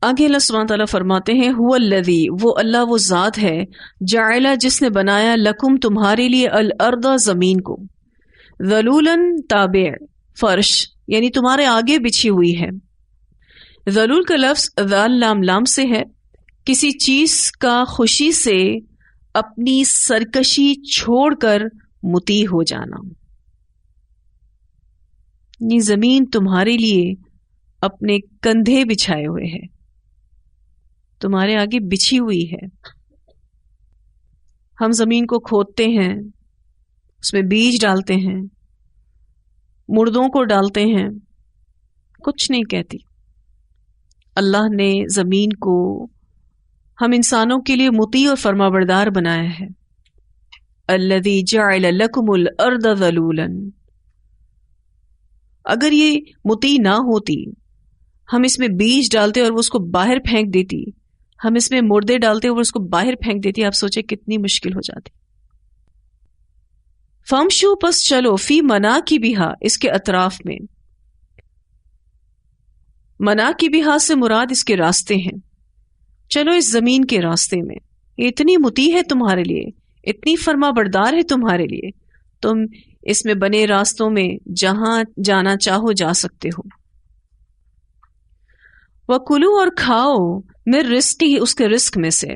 آگے اللہ سبحانہ تعالیٰ فرماتے ہیں هو الذی، وہ اللہ وہ ذات ہے، جعل جس نے بنایا لکم تمہارے لیے الارض زمین کو، ذلولا تابع، فرش یعنی تمہارے آگے بچھی ہوئی ہے۔ ذلول کا لفظ ذال لام لام سے ہے، کسی چیز کا خوشی سے اپنی سرکشی چھوڑ کر مطیع ہو جانا، یہ زمین تمہارے لیے اپنے کندھے بچھائے ہوئے ہے، تمہارے آگے بچھی ہوئی ہے۔ ہم زمین کو کھودتے ہیں، اس میں بیج ڈالتے ہیں، مردوں کو ڈالتے ہیں، کچھ نہیں کہتی۔ اللہ نے زمین کو ہم انسانوں کے لیے مطیع اور فرمانبردار بنایا ہے۔ الذی جعل لکم الارض ذلولا، اگر یہ مطیع نہ ہوتی، ہم اس میں بیج ڈالتے اور وہ اس کو باہر پھینک دیتی، ہم اس میں مردے ڈالتے اور اس کو باہر پھینک دیتی، آپ سوچے کتنی مشکل ہو جاتی۔ فمشو، پس چلو، فی مناکبہا، اس کے اطراف میں، مناکبہا سے مراد اس کے راستے ہیں، چلو اس زمین کے راستے میں، یہ اتنی مطیع ہے تمہارے لیے، اتنی فرما بردار ہے تمہارے لیے، تم اس میں بنے راستوں میں جہاں جانا چاہو جا سکتے ہو۔ وَكُلُوا، اور کھاؤ، من رزقہ، اس کے رزق میں سے،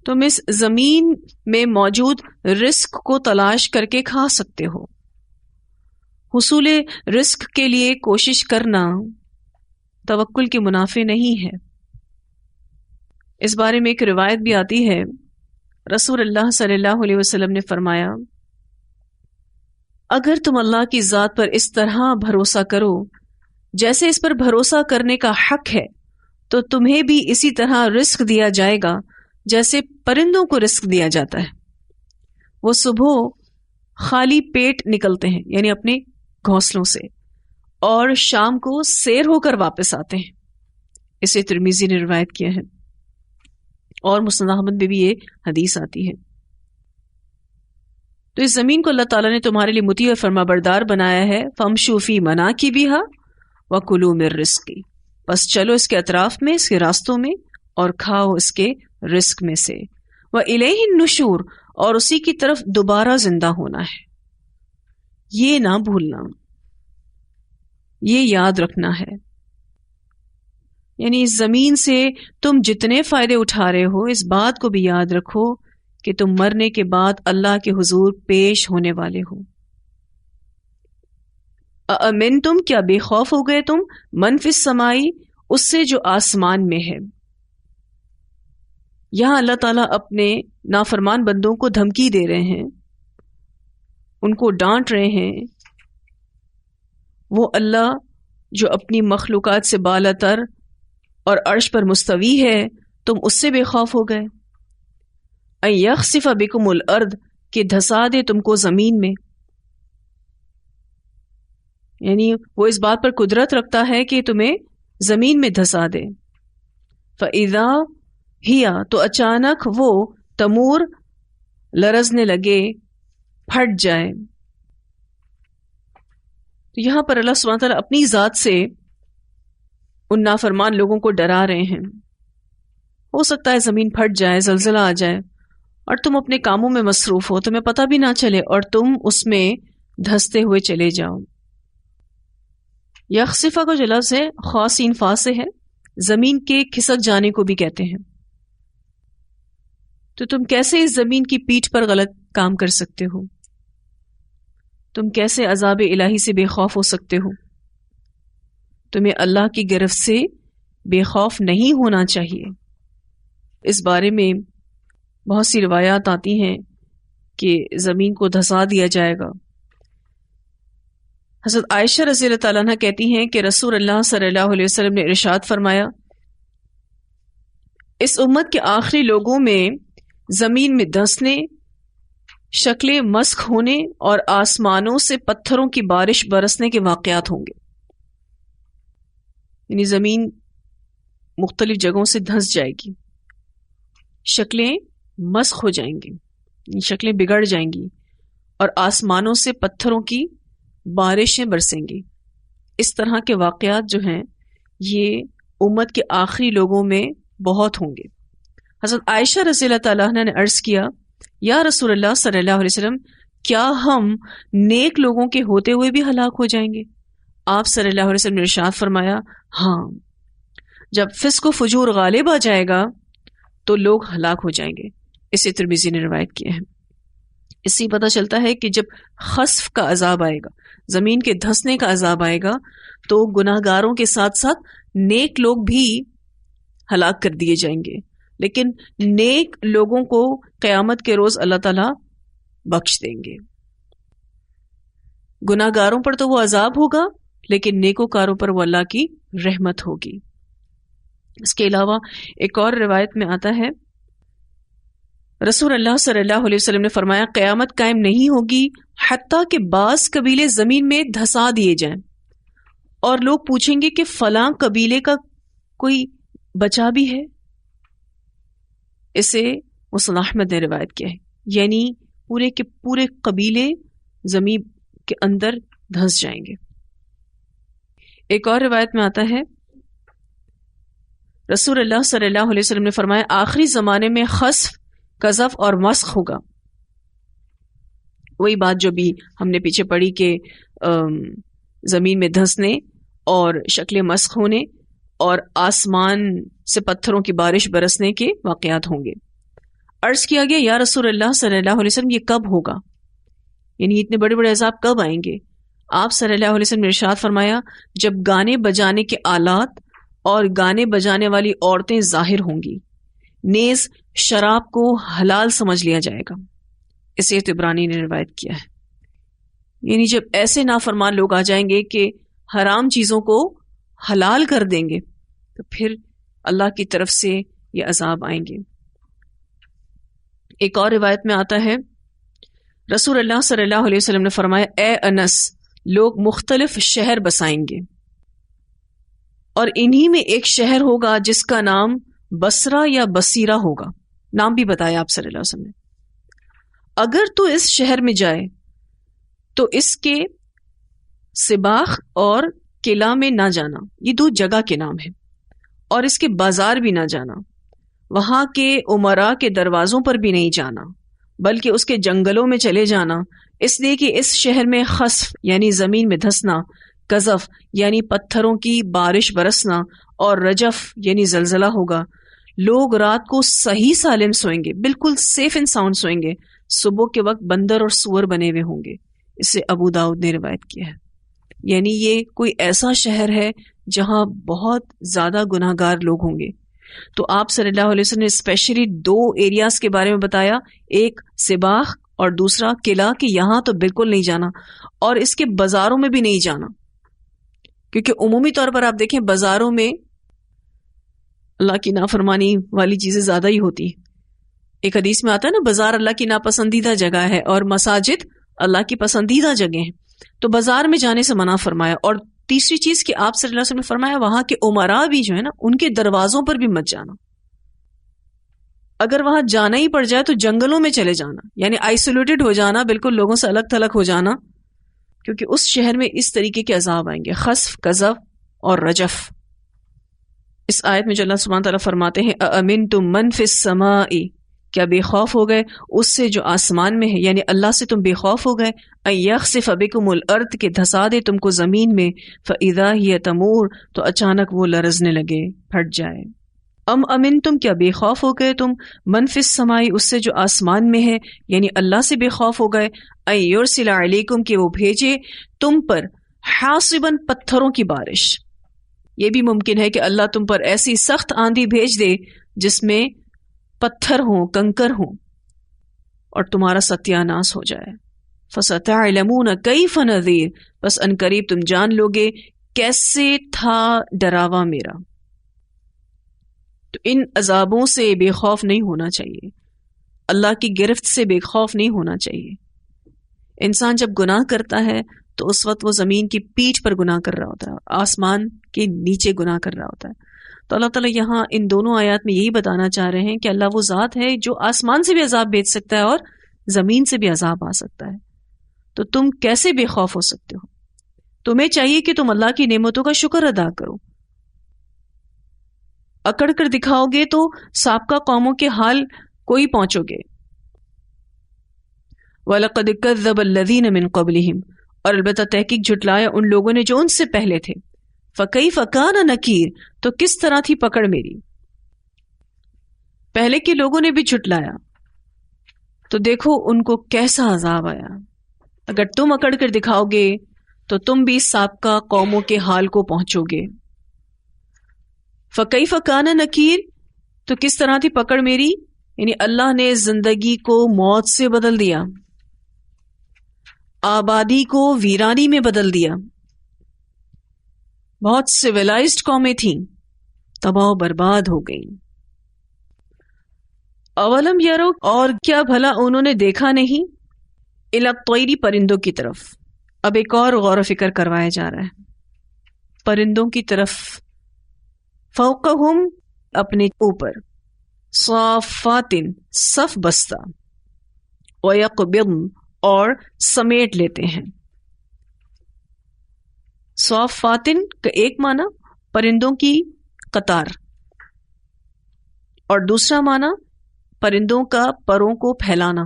تم اس زمین میں موجود رزق کو تلاش کر کے کھا سکتے ہو۔ حصول رزق کے لیے کوشش کرنا توکل کے منافع نہیں ہے۔ اس بارے میں ایک روایت بھی آتی ہے، رسول اللہ صلی اللہ علیہ وسلم نے فرمایا، اگر تم اللہ کی ذات پر اس طرح بھروسہ کرو جیسے اس پر بھروسہ کرنے کا حق ہے، تو تمہیں بھی اسی طرح رزق دیا جائے گا جیسے پرندوں کو رزق دیا جاتا ہے۔ وہ صبح خالی پیٹ نکلتے ہیں، یعنی اپنے گھونسلوں سے، اور شام کو سیر ہو کر واپس آتے ہیں۔ اسے ترمذی نے روایت کیا ہے، اور مسند احمد میں بھی یہ حدیث آتی ہے۔ تو اس زمین کو اللہ تعالیٰ نے تمہارے لیے مطیع اور فرما بردار بنایا ہے۔ فَامْشُوا فِي مَنَاكِبِهَا وَكُلُوا مِن رِزْقِهِ، بس چلو اس کے اطراف میں، اس کے راستوں میں، اور کھاؤ اس کے رزق میں سے۔ وَإِلَيْهِ النُّشُورُ، اور اسی کی طرف دوبارہ زندہ ہونا ہے۔ یہ نہ بھولنا، یہ یاد رکھنا ہے، یعنی اس زمین سے تم جتنے فائدے اٹھا رہے ہو، اس بات کو بھی یاد رکھو کہ تم مرنے کے بعد اللہ کے حضور پیش ہونے والے ہو۔ اَأَمِنْتُمْ، کیا بے خوف ہو گئے تم، من فی السماء، اس سے جو آسمان میں ہے۔ یہاں اللہ تعالیٰ اپنے نافرمان بندوں کو دھمکی دے رہے ہیں، ان کو ڈانٹ رہے ہیں۔ وہ اللہ جو اپنی مخلوقات سے بالا تر اور عرش پر مستوی ہے، تم اس سے بے خوف ہو گئے۔ ان یخسف بکم الارض، کہ دھسا دے تم کو زمین میں، یعنی وہ اس بات پر قدرت رکھتا ہے کہ تمہیں زمین میں دھسا دے۔ فَإِذَا ہِیَ، تو اچانک وہ تمور، لرزنے لگے، پھٹ جائے۔ تو یہاں پر اللہ سبحانہ تعالیٰ اپنی ذات سے ان نافرمان لوگوں کو ڈرا رہے ہیں۔ ہو سکتا ہے زمین پھٹ جائے، زلزلہ آ جائے، اور تم اپنے کاموں میں مصروف ہو، تمہیں پتہ بھی نہ چلے، اور تم اس میں دھستے ہوئے چلے جاؤ۔ یخسفہ کا جو لفظ ہے خاصین فا سے ہے، زمین کے کھسک جانے کو بھی کہتے ہیں۔ تو تم کیسے اس زمین کی پیٹھ پر غلط کام کر سکتے ہو؟ تم کیسے عذاب الہی سے بے خوف ہو سکتے ہو؟ تمہیں اللہ کی گرفت سے بے خوف نہیں ہونا چاہیے۔ اس بارے میں بہت سی روایات آتی ہیں کہ زمین کو دھسا دیا جائے گا۔ حضرت عائشہ رضی اللہ تعالیٰ عنہ کہتی ہیں کہ رسول اللہ صلی اللہ علیہ وسلم نے ارشاد فرمایا، اس امت کے آخری لوگوں میں زمین میں دھسنے، شکلیں مسخ ہونے اور آسمانوں سے پتھروں کی بارش برسنے کے واقعات ہوں گے، یعنی زمین مختلف جگہوں سے دھس جائے گی، شکلیں مسخ ہو جائیں گی، شکلیں بگڑ جائیں گی، اور آسمانوں سے پتھروں کی بارشیں برسیں گی۔ اس طرح کے واقعات جو ہیں یہ امت کے آخری لوگوں میں بہت ہوں گے۔ حضرت عائشہ رضی اللہ تعالیٰ عنہ نے عرض کیا، یا رسول اللہ صلی اللہ علیہ وسلم، کیا ہم نیک لوگوں کے ہوتے ہوئے بھی ہلاک ہو جائیں گے؟ آپ صلی اللہ علیہ وسلم نے ارشاد فرمایا، ہاں، جب فسق و فجور غالب آ جائے گا تو لوگ ہلاک ہو جائیں گے۔ اسے ترمذی نے روایت کیا ہے۔ اس سے پتہ چلتا ہے کہ جب خسف کا عذاب آئے گا، زمین کے دھسنے کا عذاب آئے گا، تو گناہ گاروں کے ساتھ ساتھ نیک لوگ بھی ہلاک کر دیے جائیں گے، لیکن نیک لوگوں کو قیامت کے روز اللہ تعالیٰ بخش دیں گے۔ گناہ گاروں پر تو وہ عذاب ہوگا، لیکن نیکوکاروں پر وہ اللہ کی رحمت ہوگی۔ اس کے علاوہ ایک اور روایت میں آتا ہے، رسول اللہ صلی اللہ علیہ وسلم نے فرمایا، قیامت قائم نہیں ہوگی حتیٰ کہ بعض قبیلے زمین میں دھسا دیے جائیں، اور لوگ پوچھیں گے کہ فلاں قبیلے کا کوئی بچا بھی ہے؟ اسے مسند احمد نے روایت کیا ہے، یعنی پورے کے پورے قبیلے زمین کے اندر دھس جائیں گے۔ ایک اور روایت میں آتا ہے، رسول اللہ صلی اللہ علیہ وسلم نے فرمایا، آخری زمانے میں خسف، قذف اور مسخ ہوگا۔ وہی بات جو بھی ہم نے پیچھے پڑھی کہ زمین میں دھسنے اور شکل مسخ ہونے اور آسمان سے پتھروں کی بارش برسنے کے واقعات ہوں گے۔ عرض کیا گیا، یا رسول اللہ صلی اللہ علیہ وسلم، یہ کب ہوگا؟ یعنی اتنے بڑے بڑے عذاب کب آئیں گے؟ آپ صلی اللہ علیہ وسلم نے ارشاد فرمایا، جب گانے بجانے کے آلات اور گانے بجانے والی عورتیں ظاہر ہوں گی، نیز شراب کو حلال سمجھ لیا جائے گا۔ اسے طبرانی نے روایت کیا ہے۔ یعنی جب ایسے نافرمان لوگ آ جائیں گے کہ حرام چیزوں کو حلال کر دیں گے، تو پھر اللہ کی طرف سے یہ عذاب آئیں گے۔ ایک اور روایت میں آتا ہے، رسول اللہ صلی اللہ علیہ وسلم نے فرمایا، اے انس، لوگ مختلف شہر بسائیں گے، اور انہی میں ایک شہر ہوگا جس کا نام بصرہ یا بصیرہ ہوگا۔ نام بھی بتایا آپ صلی اللہ علیہ وسلم نے۔ اگر تو اس شہر میں جائے تو اس کے سباخ اور قلعہ میں نہ جانا، یہ دو جگہ کے نام ہیں، اور اس کے بازار بھی نہ جانا، وہاں کے امراء کے دروازوں پر بھی نہیں جانا، بلکہ اس کے جنگلوں میں چلے جانا، اس لیے کہ اس شہر میں خسف یعنی زمین میں دھسنا، قذف یعنی پتھروں کی بارش برسنا، اور رجف یعنی زلزلہ ہوگا۔ لوگ رات کو صحیح سالم سوئیں گے، بالکل سیف اینڈ ساؤنڈ سوئیں گے، صبح کے وقت بندر اور سور بنے ہوئے ہوں گے۔ اسے ابو داؤد نے روایت کیا ہے۔ یعنی یہ کوئی ایسا شہر ہے جہاں بہت زیادہ گناہ گار لوگ ہوں گے۔ تو آپ صلی اللہ علیہ وسلم نے اسپیشلی دو ایریاز کے بارے میں بتایا، ایک سباخ اور دوسرا قلعہ، کہ یہاں تو بالکل نہیں جانا، اور اس کے بازاروں میں بھی نہیں جانا، کیونکہ عمومی طور پر آپ دیکھیں بازاروں میں اللہ کی نافرمانی والی چیزیں زیادہ ہی ہوتی ہیں۔ ایک حدیث میں آتا ہے نا، بازار اللہ کی ناپسندیدہ جگہ ہے اور مساجد اللہ کی پسندیدہ جگہ ہیں، تو بازار میں جانے سے منع فرمایا۔ اور تیسری چیز کہ آپ صلی اللہ علیہ وسلم نے فرمایا، وہاں کے امراء بھی جو ہے نا، ان کے دروازوں پر بھی مت جانا۔ اگر وہاں جانا ہی پڑ جائے تو جنگلوں میں چلے جانا، یعنی آئسولیٹڈ ہو جانا، بالکل لوگوں سے الگ تھلگ ہو جانا، کیونکہ اس شہر میں اس طریقے کے عذاب آئیں گے، خسف، قذف اور رجف۔ اس آیت میں جو اللہ سبحانہ تعالیٰ فرماتے ہیں، اَأَمِنْتُم مَّن فِی السَّمَاءِ، کیا بے خوف ہو گئے اس سے جو آسمان میں ہے، یعنی اللہ سے تم بے خوف ہو گئے، اَن یخسف بکم الارض، کہ دھسا دے تم کو زمین میں، فَإِذَا هِیَ تَمُورُ، تو اچانک وہ لرزنے لگے، پھٹ جائے۔ ام امنتم، کیا بے خوف ہو گئے تم، من فی السماء، اس سے جو آسمان میں ہے، یعنی اللہ سے بے خوف ہو گئے، ان یرسل علیکم، کہ وہ بھیجے تم پر، حاصبا، پتھروں کی بارش۔ یہ بھی ممکن ہے کہ اللہ تم پر ایسی سخت آندھی بھیج دے جس میں پتھر ہوں، کنکر ہوں، اور تمہارا ستیہ ناس ہو جائے۔ فَسَتَعْلَمُونَ كَيْفَ نَذِيرٌ، بس ان قریب تم جان لوگے کیسے تھا ڈراوا میرا۔ تو ان عذابوں سے بے خوف نہیں ہونا چاہیے، اللہ کی گرفت سے بے خوف نہیں ہونا چاہیے۔ انسان جب گناہ کرتا ہے تو اس وقت وہ زمین کی پیٹھ پر گناہ کر رہا ہوتا ہے، آسمان کے نیچے گناہ کر رہا ہوتا ہے۔ تو اللہ تعالیٰ یہاں ان دونوں آیات میں یہی بتانا چاہ رہے ہیں کہ اللہ وہ ذات ہے جو آسمان سے بھی عذاب بھیج سکتا ہے اور زمین سے بھی عذاب آ سکتا ہے۔ تو تم کیسے بے خوف ہو سکتے ہو؟ تمہیں چاہیے کہ تم اللہ کی نعمتوں کا شکر ادا کرو، اکڑ کر دکھاؤ گے تو سابقہ قوموں کے حال کوئی پہنچو گے. وَلَقَدْ كَذَّبَ الَّذِينَ مِن قَبْلِهِمْ، اور البتہ تحقیق جھٹلایا ان لوگوں نے جو ان سے پہلے تھے. فَكَيْفَ كَانَ نَكِيرٌ، تو کس طرح تھی پکڑ میری. پہلے کے لوگوں نے بھی جھٹلایا تو دیکھو ان کو کیسا عذاب آیا. اگر تم اکڑ کر دکھاؤ گے تو تم بھی سابقہ قوموں کے حال کو پہنچو گے. فَكَيْفَ كَانَ نَكِيرٌ، تو کس طرح تھی پکڑ میری، یعنی اللہ نے زندگی کو موت سے بدل دیا، آبادی کو ویرانی میں بدل دیا. بہت سویلائزڈ قومیں تھیں، تباہ و برباد ہو گئیں. اولم یرو، اور کیا بھلا انہوں نے دیکھا نہیں، الی الطیر، پرندوں کی طرف. اب ایک اور غور و فکر کروایا جا رہا ہے پرندوں کی طرف. فوقہم، اپنے اوپر، صافات، صف بستہ، ویقبضن، اور سمیٹ لیتے ہیں. صافات کا ایک معنی پرندوں کی قطار، اور دوسرا معنی پرندوں کا پروں کو پھیلانا.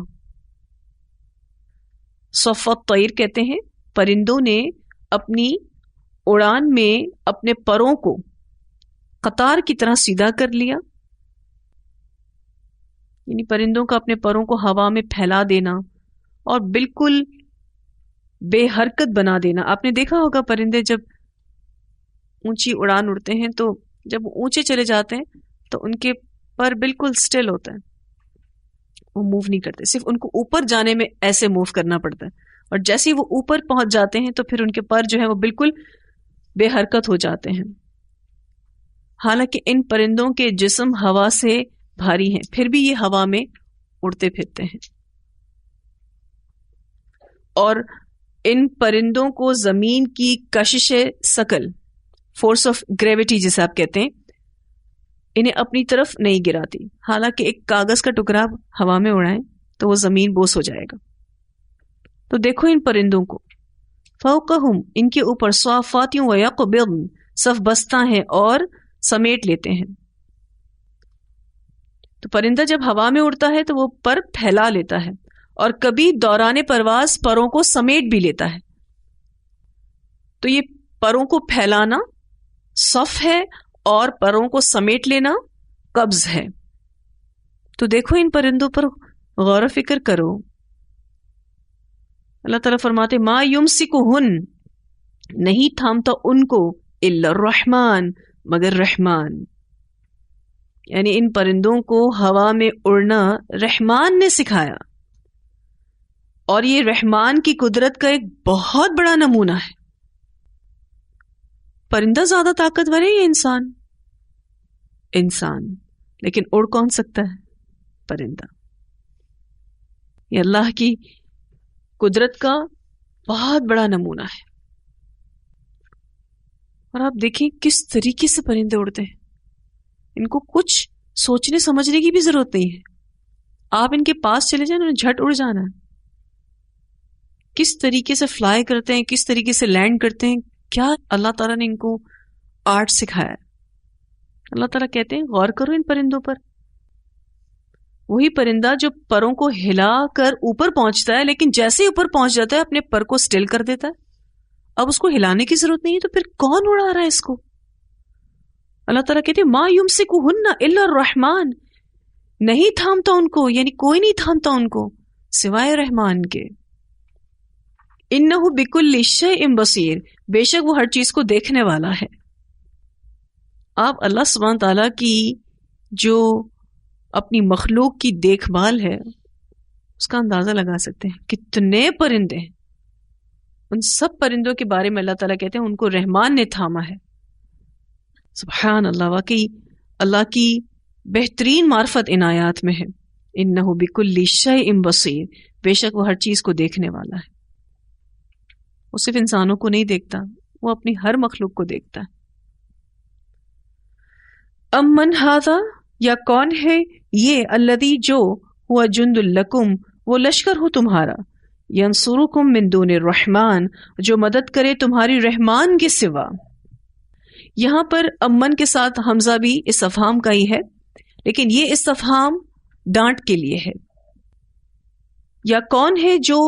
صف الطیر کہتے ہیں پرندوں نے اپنی اڑان میں اپنے پروں کو قطار کی طرح سیدھا کر لیا، یعنی پرندوں کا اپنے پروں کو ہوا میں پھیلا دینا اور بالکل بے حرکت بنا دینا. آپ نے دیکھا ہوگا پرندے جب اونچی اڑان اڑتے ہیں تو جب اونچے چلے جاتے ہیں تو ان کے پر بالکل سٹل ہوتا ہے، وہ موو نہیں کرتے، صرف ان کو اوپر جانے میں ایسے موو کرنا پڑتا ہے، اور جیسے ہی وہ اوپر پہنچ جاتے ہیں تو پھر ان کے پر جو ہے وہ بالکل بے حرکت ہو جاتے ہیں. حالانکہ ان پرندوں کے جسم ہوا سے بھاری ہیں، پھر بھی یہ ہوا میں اڑتے پھرتے ہیں. اور ان پرندوں کو زمین کی کشش ثقل، فورس آف گریوٹی جسے آپ کہتے ہیں، انہیں اپنی طرف نہیں گراتی. حالانکہ ایک کاغذ کا ٹکڑا ہوا میں اڑائیں تو وہ زمین بوس ہو جائے گا. تو دیکھو ان پرندوں کو، فوقہم، ان کے اوپر، صافات ویقبضن، صف بستہ ہیں اور سمیٹ لیتے ہیں. تو پرندہ جب ہوا میں اڑتا ہے تو وہ پر پھیلا لیتا ہے، اور کبھی دوران پرواز پروں کو سمیٹ بھی لیتا ہے. تو یہ پروں کو پھیلانا صف ہے اور پروں کو سمیٹ لینا قبض ہے. تو دیکھو ان پرندوں پر غور و فکر کرو. اللہ تعالیٰ فرماتے ما یمسکہن، نہیں تھامتا ان کو، الا الرحمن، مگر رحمان. یعنی ان پرندوں کو ہوا میں اڑنا رحمان نے سکھایا، اور یہ رحمان کی قدرت کا ایک بہت بڑا نمونہ ہے. پرندہ زیادہ طاقتور ہے یا انسان؟ انسان. لیکن اڑ کون سکتا ہے؟ پرندہ. یہ اللہ کی قدرت کا بہت بڑا نمونہ ہے. اور آپ دیکھیں کس طریقے سے پرندے اڑتے ہیں، ان کو کچھ سوچنے سمجھنے کی بھی ضرورت نہیں ہے. آپ ان کے پاس چلے جائیں، انہوں نے جھٹ اڑ جانا ہے. کس طریقے سے فلائی کرتے ہیں، کس طریقے سے لینڈ کرتے ہیں، کیا اللہ تعالیٰ نے ان کو آرٹ سکھایا ہے. اللہ تعالیٰ کہتے ہیں غور کرو ان پرندوں پر. وہی پرندہ جو پروں کو ہلا کر اوپر پہنچتا ہے، لیکن جیسے ہی اوپر پہنچ جاتا ہے اپنے پر کو سٹل کر دیتا ہے. اب اس کو ہلانے کی ضرورت نہیں ہے، تو پھر کون اڑا رہا ہے اس کو؟ اللہ تعالیٰ کہتے ہیں ما یمسکہن الا الرحمن، نہیں تھامتا ان کو، یعنی کوئی نہیں تھامتا ان کو سوائے رحمان کے. انہ بکل شیء بصیر، بے شک وہ ہر چیز کو دیکھنے والا ہے. آپ اللہ سبحانہ تعالیٰ کی جو اپنی مخلوق کی دیکھ بھال ہے اس کا اندازہ لگا سکتے ہیں. کتنے پرندے ہیں، ان سب پرندوں کے بارے میں اللہ تعالیٰ کہتے ہیں ان کو رحمان نے تھاما ہے. سبحان اللہ، واقعی اللہ کی بہترین معرفت ان آیات میں ہے. انہ بکل شیء بصیر، بے شک وہ ہر چیز کو دیکھنے والا ہے. وہ صرف انسانوں کو نہیں دیکھتا، وہ اپنی ہر مخلوق کو دیکھتا ہے. امن ھذا، یا کون ہے یہ، الذی جو، ہوا جند لکم، وہ لشکر ہو تمہارا، ینصرکم من دون الرحمن، جو مدد کرے تمہاری رحمان کے سوا. یہاں پر امن کے ساتھ حمزہ بھی استفہام کا ہی ہے، لیکن یہ استفہام ڈانٹ کے لیے ہے. یا کون ہے جو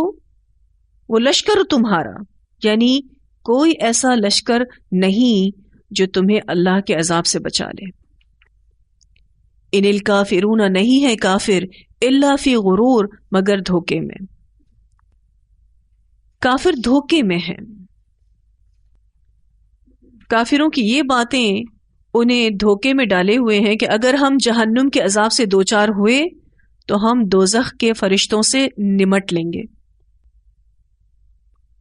وہ لشکر تمہارا، یعنی کوئی ایسا لشکر نہیں جو تمہیں اللہ کے عذاب سے بچا لے. ان الکافرون نہیں ہے کافر الا فی غرور مگر دھوکے میں. کافر دھوکے میں ہیں. کافروں کی یہ باتیں انہیں دھوکے میں ڈالے ہوئے ہیں کہ اگر ہم جہنم کے عذاب سے دوچار ہوئے تو ہم دوزخ کے فرشتوں سے نمٹ لیں گے،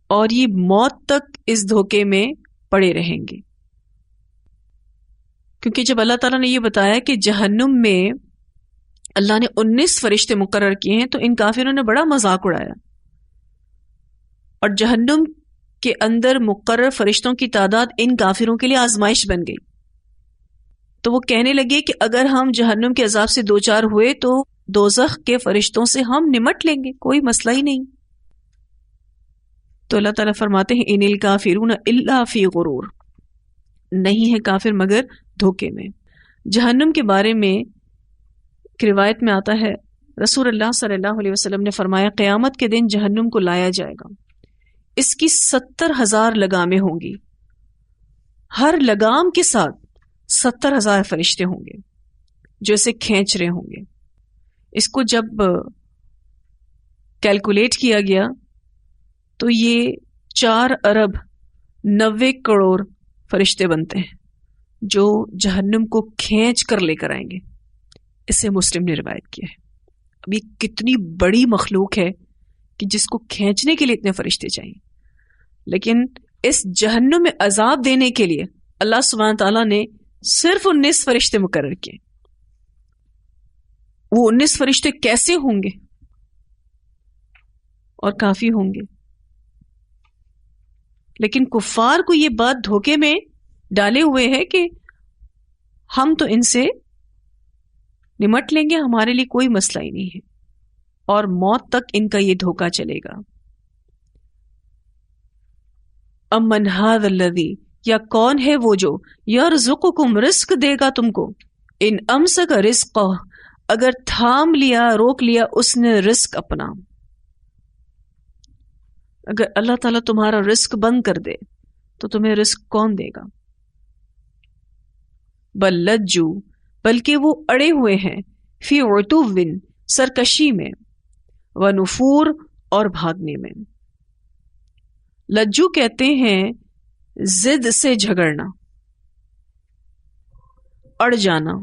اور یہ موت تک اس دھوکے میں پڑے رہیں گے. کیونکہ جب اللہ تعالیٰ نے یہ بتایا کہ جہنم میں اللہ نے 19 فرشتے مقرر کیے ہیں تو ان کافروں نے بڑا مذاق اڑایا، اور جہنم کے اندر مقرر فرشتوں کی تعداد ان کافروں کے لیے آزمائش بن گئی. تو وہ کہنے لگے کہ اگر ہم جہنم کے عذاب سے دوچار ہوئے تو دوزخ کے فرشتوں سے ہم نمٹ لیں گے، کوئی مسئلہ ہی نہیں. تو اللہ تعالیٰ فرماتے ہیں ان الکافرون الا فی غرور، نہیں ہے کافر مگر دھوکے میں. جہنم کے بارے میں ایک روایت میں آتا ہے رسول اللہ صلی اللہ علیہ وسلم نے فرمایا قیامت کے دن جہنم کو لایا جائے گا، اس کی 70,000 لگامیں ہوں گی، ہر لگام کے ساتھ 70,000 فرشتے ہوں گے جو اسے کھینچ رہے ہوں گے. اس کو جب کیلکولیٹ کیا گیا تو یہ 4 ارب 90 کروڑ فرشتے بنتے ہیں جو جہنم کو کھینچ کر لے کر آئیں گے. اسے مسلم نے روایت کیا ہے. اب یہ کتنی بڑی مخلوق ہے کہ جس کو کھینچنے کے لیے اتنے فرشتے چاہیے. لیکن اس جہنم میں عذاب دینے کے لیے اللہ سبحانہ تعالیٰ نے صرف 19 فرشتے مقرر کیے. وہ 19 فرشتے کیسے ہوں گے اور کافی ہوں گے؟ لیکن کفار کو یہ بات دھوکے میں ڈالے ہوئے ہے کہ ہم تو ان سے نمٹ لیں گے، ہمارے لیے کوئی مسئلہ ہی نہیں ہے، اور موت تک ان کا یہ دھوکہ چلے گا. امن ھذا الذی، یا کون ہے وہ جو یرزقکم رزق دے گا تم کو، ان امسک رزقہ، اگر تھام لیا روک لیا اس نے رزق اپنا. اگر اللہ تعالیٰ تمہارا رزق بند کر دے تو تمہیں رزق کون دے گا؟ بل لجو، بلکہ وہ اڑے ہوئے ہیں، فی عتو، سرکشی میں، ونفور، اور بھاگنے میں. لجو کہتے ہیں ضد سے جھگڑنا، اڑ جانا،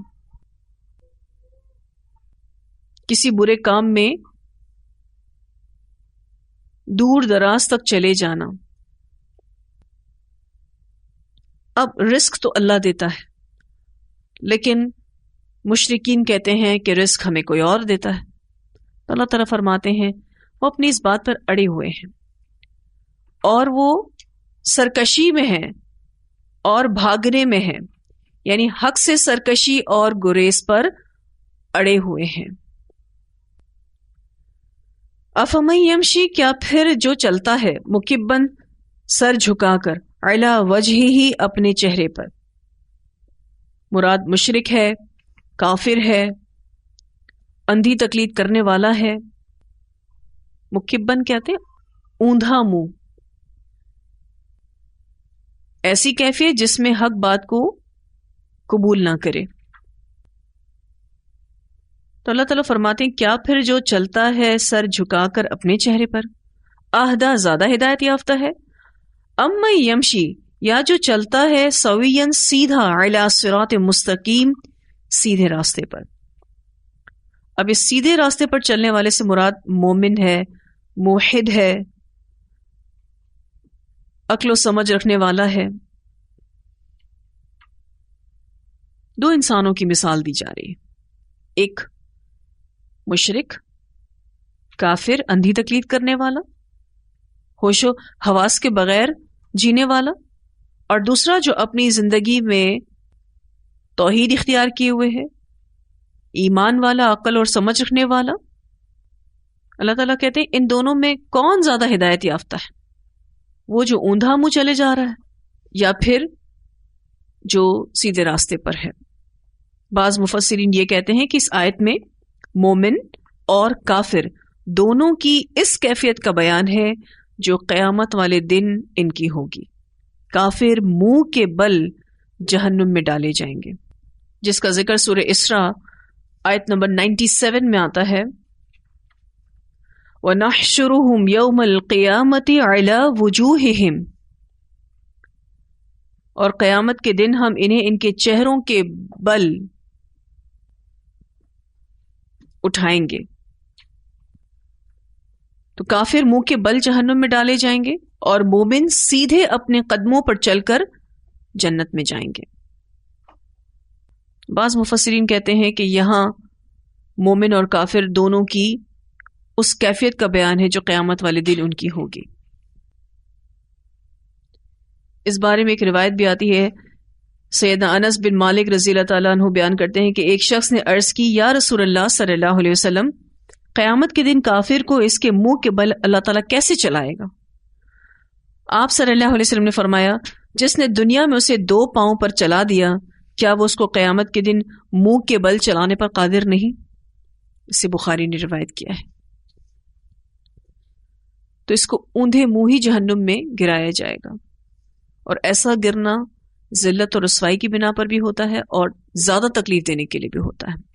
کسی برے کام میں دور دراز تک چلے جانا. اب رزق تو اللہ دیتا ہے، لیکن مشرکین کہتے ہیں کہ رزق ہمیں کوئی اور دیتا ہے. تو اللہ تعالیٰ فرماتے ہیں وہ اپنی اس بات پر اڑے ہوئے ہیں، اور وہ سرکشی میں ہیں اور بھاگنے میں ہیں، یعنی حق سے سرکشی اور گریز پر اڑے ہوئے ہیں. افمن یمشی، کیا پھر جو چلتا ہے، مکبن، سر جھکا کر، علی وجہہ، اپنے چہرے پر. مراد مشرک ہے، کافر ہے، اندھی تقلید کرنے والا ہے. مکبن کہتے ہیں اوندھا منہ، ایسی کیفیت جس میں حق بات کو قبول نہ کرے. تو اللہ تعالیٰ فرماتے ہیں کیا پھر جو چلتا ہے سر جھکا کر اپنے چہرے پر، اہدیٰ، زیادہ ہدایت یافتہ ہے، امن یمشی، یا جو چلتا ہے سویاً، سیدھا، علی صراط مستقیم، سیدھے راستے پر. اب اس سیدھے راستے پر چلنے والے سے مراد مومن ہے، موحد ہے، عقل و سمجھ رکھنے والا ہے. دو انسانوں کی مثال دی جا رہی ہے، ایک مشرک، کافر، اندھی تقلید کرنے والا، ہوش و حواس کے بغیر جینے والا، اور دوسرا جو اپنی زندگی میں توحید اختیار کیے ہوئے ہے، ایمان والا، عقل اور سمجھ رکھنے والا. اللہ تعالیٰ کہتے ہیں ان دونوں میں کون زیادہ ہدایت یافتہ ہے، وہ جو اوندھا منہ چلے جا رہا ہے یا پھر جو سیدھے راستے پر ہے۔ بعض مفسرین یہ کہتے ہیں کہ اس آیت میں مومن اور کافر دونوں کی اس کیفیت کا بیان ہے جو قیامت والے دن ان کی ہوگی۔ کافر منہ کے بل جہنم میں ڈالے جائیں گے، جس کا ذکر سورہ اسراء آیت نمبر 97 میں آتا ہے، وَنَحْشُرُهُمْ يَوْمَ الْقِيَامَةِ عَلَى وُجُوهِهِمْ، اور قیامت کے دن ہم انہیں ان کے چہروں کے بل اٹھائیں گے۔ تو کافر منہ کے بل جہنم میں ڈالے جائیں گے اور مومن سیدھے اپنے قدموں پر چل کر جنت میں جائیں گے۔ بعض مفسرین کہتے ہیں کہ یہاں مومن اور کافر دونوں کی اس کیفیت کا بیان ہے جو قیامت والے دن ان کی ہوگی۔ اس بارے میں ایک روایت بھی آتی ہے، سیدنا انس بن مالک رضی اللہ تعالیٰ عنہ بیان کرتے ہیں کہ ایک شخص نے عرض کی، یا رسول اللہ صلی اللہ علیہ وسلم، قیامت کے دن کافر کو اس کے منہ کے بل اللہ تعالیٰ کیسے چلائے گا؟ آپ صلی اللہ علیہ وسلم نے فرمایا، جس نے دنیا میں اسے 2 پاؤں پر چلا دیا، کیا وہ اس کو قیامت کے دن منہ کے بل چلانے پر قادر نہیں؟ اسے بخاری نے روایت کیا ہے۔ تو اس کو اوندھے منہ ہی جہنم میں گرایا جائے گا، اور ایسا گرنا ذلت اور رسوائی کی بنا پر بھی ہوتا ہے اور زیادہ تکلیف دینے کے لیے بھی ہوتا ہے۔